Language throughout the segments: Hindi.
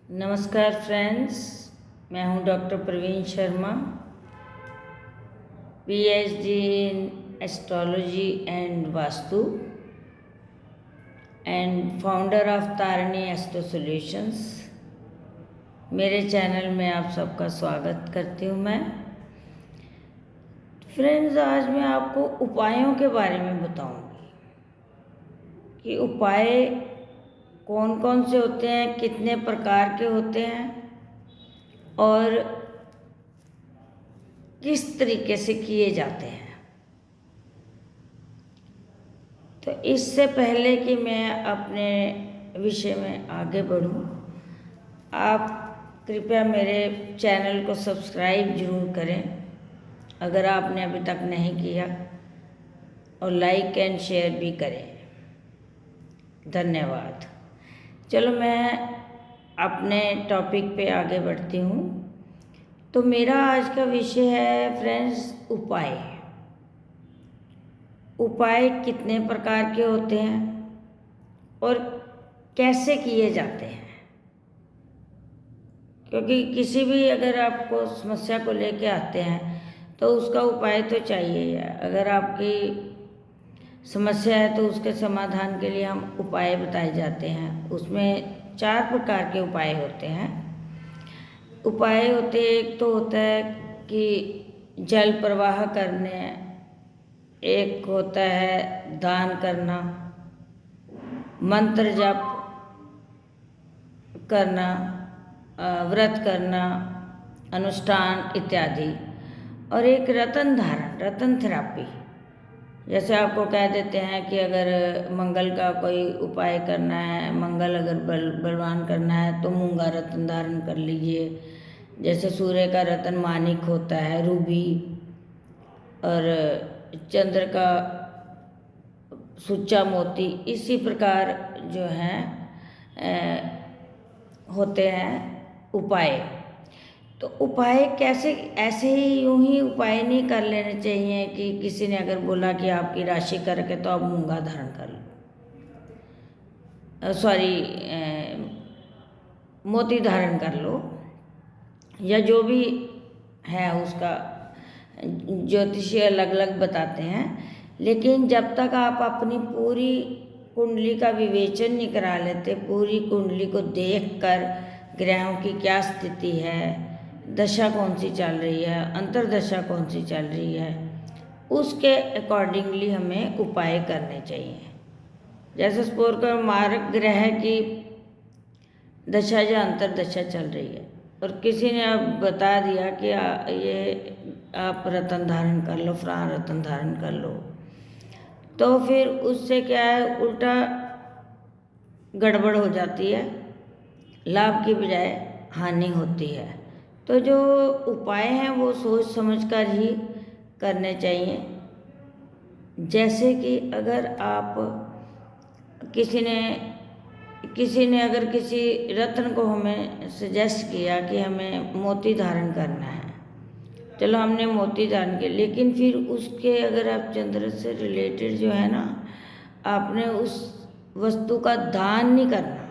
नमस्कार फ्रेंड्स, मैं हूं doctor Praveen Sharma, PhD in astrology and vastu and founder of Tarini astro solutions. मेरे चैनल में आप सबका स्वागत करती हूं मैं। फ्रेंड्स, आज मैं आपको उपायों के बारे में बताऊंगी कि उपाय कौन कौन से होते हैं, कितने प्रकार के होते हैं और किस तरीके से किए जाते हैं। तो इससे पहले कि मैं अपने विषय में आगे बढ़ूं, आप कृपया मेरे चैनल को सब्सक्राइब ज़रूर करें अगर आपने अभी तक नहीं किया, और लाइक एंड शेयर भी करें। धन्यवाद। चलो मैं अपने टॉपिक पे आगे बढ़ती हूँ। तो मेरा आज का विषय है फ्रेंड्स, उपाय। उपाय कितने प्रकार के होते हैं और कैसे किए जाते हैं, क्योंकि किसी भी अगर आपको समस्या को लेके आते हैं तो उसका उपाय तो चाहिए है। अगर आपकी समस्या है तो उसके समाधान के लिए हम उपाय बताए जाते हैं। उसमें 4 प्रकार के उपाय होते हैं। उपाय होते, एक तो होता है कि जल प्रवाह करने, एक होता है दान करना, मंत्र जप करना, व्रत करना, अनुष्ठान इत्यादि, और एक रतन धारण, रतन थेरापी। जैसे आपको कह देते हैं कि अगर मंगल का कोई उपाय करना है, मंगल अगर बलवान करना है तो मूंगा रतन धारण कर लीजिए। जैसे सूर्य का रतन माणिक होता है, रूबी, और चंद्र का सुच्चा मोती। इसी प्रकार जो हैं होते हैं उपाय। तो उपाय कैसे, ऐसे ही यूं ही उपाय नहीं कर लेने चाहिए कि किसी ने अगर बोला कि आपकी राशि करके तो आप मूंगा धारण कर लो, मोती धारण कर लो, या जो भी है उसका ज्योतिषी अलग अलग बताते हैं। लेकिन जब तक आप अपनी पूरी कुंडली का विवेचन नहीं करा लेते, पूरी कुंडली को देखकर ग्रहों की क्या स्थिति है, दशा कौन सी चल रही है, अंतर्दशा कौन सी चल रही है, उसके अकॉर्डिंगली हमें उपाय करने चाहिए। जैसे सपोज करो मारक ग्रह की दशा या अंतर्दशा चल रही है और किसी ने अब बता दिया कि ये आप रतन धारण कर लो, फलां रतन धारण कर लो, तो फिर उससे क्या है, उल्टा गड़बड़ हो जाती है, लाभ की बजाय हानि होती है। तो जो उपाय हैं वो सोच समझकर ही करने चाहिए। जैसे कि अगर आप किसी ने अगर किसी रत्न को हमें सजेस्ट किया कि हमें मोती धारण करना है, चलो हमने मोती धारण किया, लेकिन फिर उसके अगर आप चंद्र से रिलेटेड जो है ना, आपने उस वस्तु का दान नहीं करना।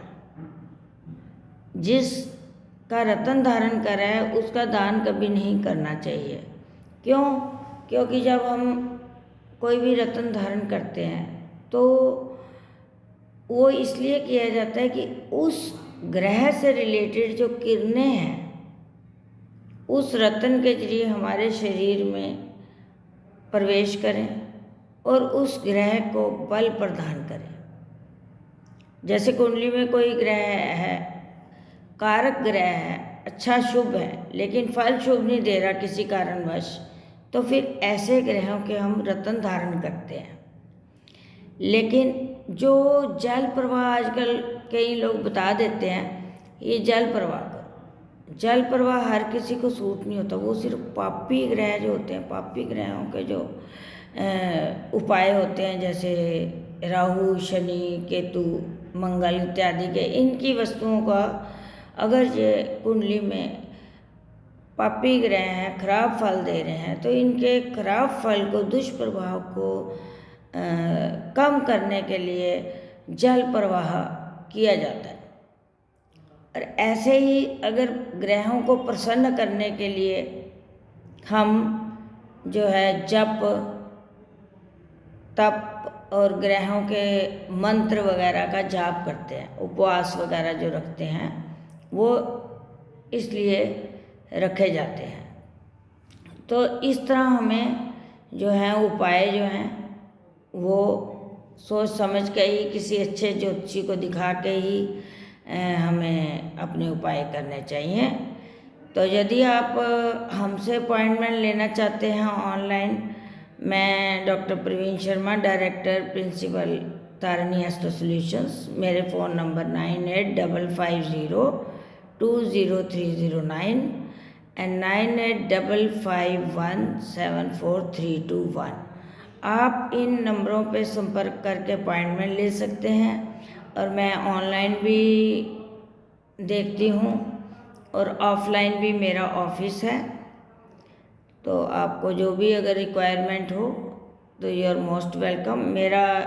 जिसका रत्न धारण करा है उसका दान कभी नहीं करना चाहिए। क्यों? क्योंकि जब हम कोई भी रत्न धारण करते हैं तो वो इसलिए किया जाता है कि उस ग्रह से रिलेटेड जो किरणें हैं उस रत्न के जरिए हमारे शरीर में प्रवेश करें और उस ग्रह को बल प्रदान करें। जैसे कुंडली में कोई ग्रह है, कारक ग्रह है, अच्छा शुभ है, लेकिन फल शुभ नहीं दे रहा किसी कारणवश, तो फिर ऐसे ग्रहों के हम रत्न धारण करते हैं। लेकिन जो जल प्रवाह, आजकल कई लोग बता देते हैं ये जल प्रवाह करो, जल प्रवाह हर किसी को सूट नहीं होता। वो सिर्फ पापी ग्रह जो होते हैं, पापी ग्रहों के जो उपाय होते हैं, जैसे राहु, शनि, केतु, मंगल इत्यादि के, इनकी वस्तुओं का अगर ये कुंडली में पापी ग्रह हैं, खराब फल दे रहे हैं, तो इनके खराब फल को, दुष्प्रभाव को कम करने के लिए जल प्रवाह किया जाता है। और ऐसे ही अगर ग्रहों को प्रसन्न करने के लिए हम जो है जप तप और ग्रहों के मंत्र वगैरह का जाप करते हैं, उपवास वगैरह जो रखते हैं वो इसलिए रखे जाते हैं। तो इस तरह हमें जो है उपाय जो हैं वो सोच समझ के ही किसी अच्छे ज्योतिषी को दिखा के ही हमें अपने उपाय करने चाहिए। तो यदि आप हमसे अपॉइंटमेंट लेना चाहते हैं ऑनलाइन, मैं doctor Praveen Sharma, director principal Tarini astro solutions, मेरे फ़ोन नंबर 9855020309 एंड 9855174321। आप इन नंबरों पे संपर्क करके अपॉइंटमेंट ले सकते हैं। और मैं ऑनलाइन भी देखती हूँ और ऑफलाइन भी मेरा ऑफिस है। तो आपको जो भी अगर रिक्वायरमेंट हो तो यू आर मोस्ट वेलकम। मेरा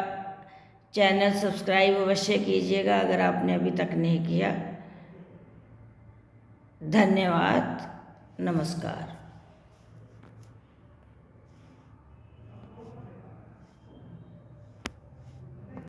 चैनल सब्सक्राइब अवश्य कीजिएगा अगर आपने अभी तक नहीं किया। धन्यवाद, नमस्कार।